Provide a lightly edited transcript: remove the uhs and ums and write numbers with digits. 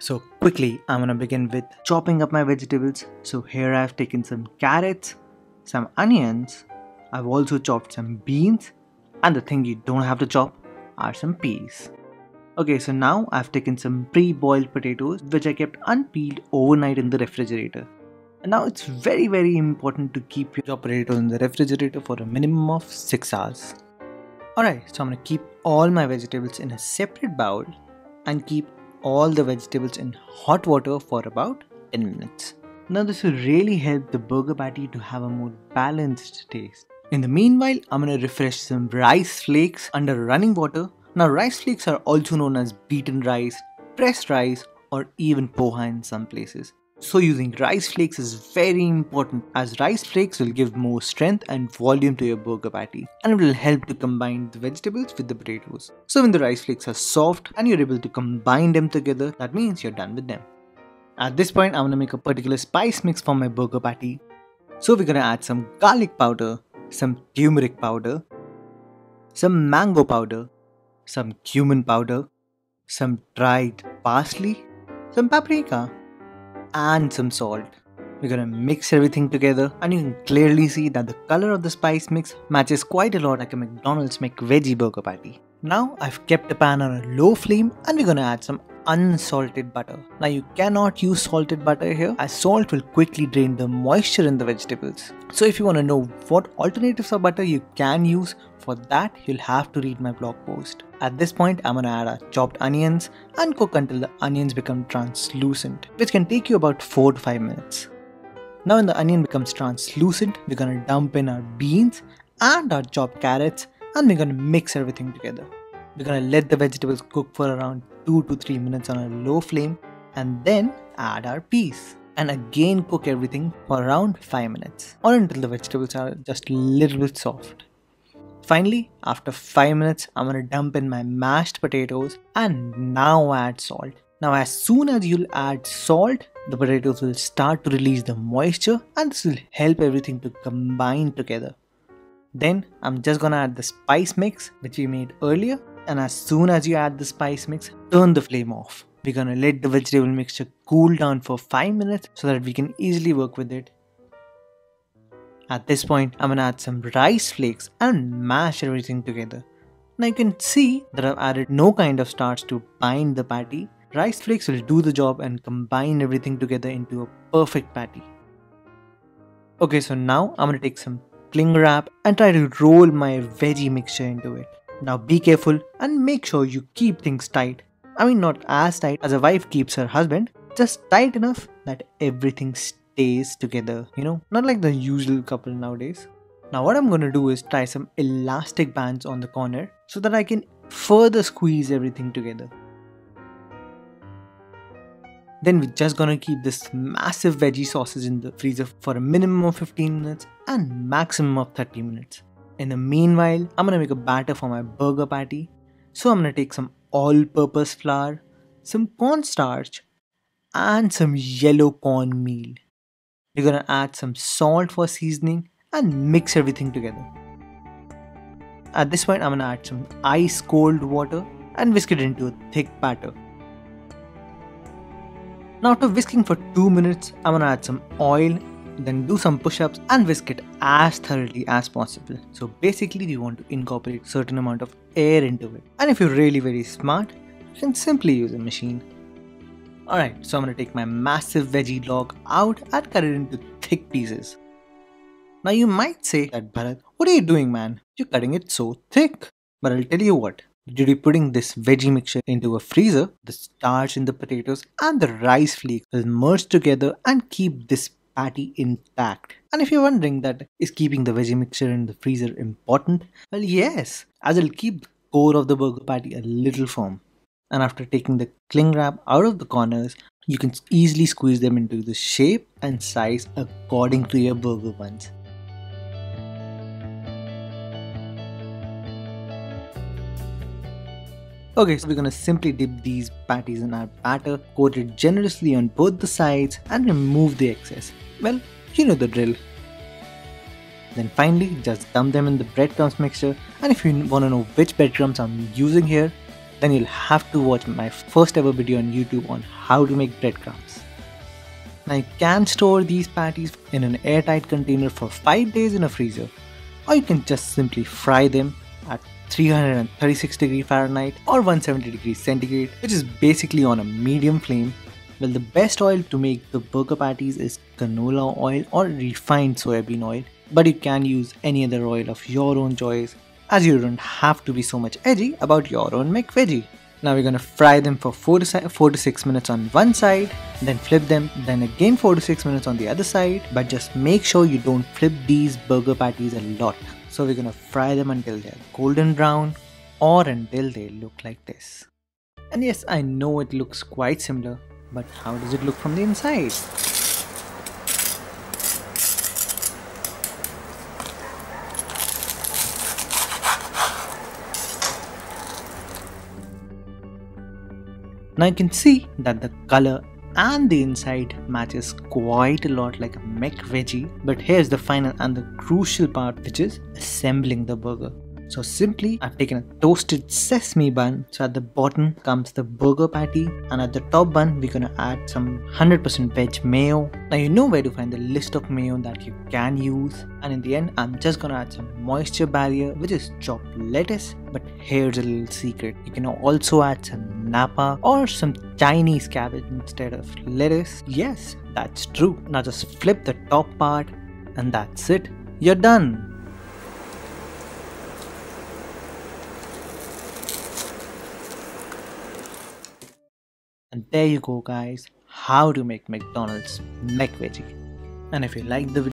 So quickly, I'm gonna begin with chopping up my vegetables. So here I've taken some carrots, some onions, I've also chopped some beans, and the thing you don't have to chop are some peas. Okay, so now I've taken some pre-boiled potatoes which I kept unpeeled overnight in the refrigerator. And now it's very important to keep your potatoes in the refrigerator for a minimum of 6 hours. Alright, so I'm gonna keep all my vegetables in a separate bowl and keep all the vegetables in hot water for about 10 minutes. Now this will really help the burger patty to have a more balanced taste. In the meanwhile, I'm gonna refresh some rice flakes under running water. Now rice flakes are also known as beaten rice, pressed rice, or even poha in some places. So using rice flakes is very important as rice flakes will give more strength and volume to your burger patty and it will help to combine the vegetables with the potatoes. So when the rice flakes are soft and you're able to combine them together, that means you're done with them. At this point, I'm gonna make a particular spice mix for my burger patty. So we're gonna add some garlic powder, some turmeric powder, some mango powder, some cumin powder, some dried parsley, some paprika, and some salt. We're gonna mix everything together and you can clearly see that the color of the spice mix matches quite a lot like a McDonald's McVeggie burger patty. Now I've kept the pan on a low flame and we're gonna add some unsalted butter. Now you cannot use salted butter here as salt will quickly drain the moisture in the vegetables. So if you want to know what alternatives of butter you can use, for that you'll have to read my blog post. At this point I'm gonna add our chopped onions and cook until the onions become translucent, which can take you about 4 to 5 minutes. Now when the onion becomes translucent, we're gonna dump in our beans and our chopped carrots and we're gonna mix everything together. We're gonna let the vegetables cook for around 2 to 3 minutes on a low flame and then add our peas. And again cook everything for around 5 minutes or until the vegetables are just a little bit soft. Finally, after 5 minutes, I'm gonna dump in my mashed potatoes and now add salt. Now as soon as you'll add salt, the potatoes will start to release the moisture and this will help everything to combine together. Then I'm just gonna add the spice mix which we made earlier, and as soon as you add the spice mix, turn the flame off. We're gonna let the vegetable mixture cool down for 5 minutes so that we can easily work with it. At this point, I'm gonna add some rice flakes and mash everything together. Now you can see that I've added no kind of starch to bind the patty. Rice flakes will do the job and combine everything together into a perfect patty. Okay, so now I'm gonna take some cling wrap and try to roll my veggie mixture into it. Now be careful and make sure you keep things tight. I mean not as tight as a wife keeps her husband, just tight enough that everything stays together, not like the usual couple nowadays. Now what I'm gonna do is try some elastic bands on the corner so that I can further squeeze everything together. Then we're just gonna keep this massive veggie sausage in the freezer for a minimum of 15 minutes and maximum of 30 minutes. In the meanwhile, I'm gonna make a batter for my burger patty. So I'm gonna take some all-purpose flour, some cornstarch, and some yellow corn meal. We're gonna add some salt for seasoning and mix everything together. At this point, I'm gonna add some ice cold water and whisk it into a thick batter. Now after whisking for 2 minutes, I'm gonna add some oil, then do some push-ups and whisk it as thoroughly as possible. So basically we want to incorporate certain amount of air into it. And if you're really very smart, you can simply use a machine. Alright, so I'm gonna take my massive veggie log out and cut it into thick pieces. Now you might say that Bharat, what are you doing man? You're cutting it so thick. But I'll tell you what. Due to putting this veggie mixture into a freezer, the starch in the potatoes and the rice flakes will merge together and keep this patty intact. And if you're wondering that is keeping the veggie mixture in the freezer important? Well yes, as it'll keep the core of the burger patty a little firm. And after taking the cling wrap out of the corners, you can easily squeeze them into the shape and size according to your burger buns. Okay, so we're gonna simply dip these patties in our batter, coat it generously on both the sides and remove the excess. Well, you know the drill. Then finally, just dump them in the breadcrumbs mixture, and if you wanna know which breadcrumbs I'm using here, then you'll have to watch my first ever video on YouTube on how to make breadcrumbs. Now you can store these patties in an airtight container for 5 days in a freezer, or you can just simply fry them at 336 Fahrenheit or 170 centigrade, which is basically on a medium flame. Well, the best oil to make the burger patties is canola oil or refined soybean oil, but you can use any other oil of your own choice, as you don't have to be so much edgy about your own McVeggie. Now we're gonna fry them for 4 to 6 minutes on one side, then flip them, then again 4 to 6 minutes on the other side, but just make sure you don't flip these burger patties a lot. So we're gonna fry them until they're golden brown or until they look like this. And yes, I know it looks quite similar, but how does it look from the inside? Now you can see that the color and the inside matches quite a lot like a McVeggie, but here's the final and the crucial part, which is assembling the burger. So simply, I've taken a toasted sesame bun. So at the bottom comes the burger patty, and at the top bun, we're gonna add some 100% veg mayo. Now you know where to find the list of mayo that you can use. And in the end, I'm just gonna add some moisture barrier, which is chopped lettuce. But here's a little secret. You can also add some napa or some Chinese cabbage instead of lettuce. Yes, that's true. Now just flip the top part and that's it. You're done. And there you go guys, how to make McDonald's McVeggie. And if you like the video,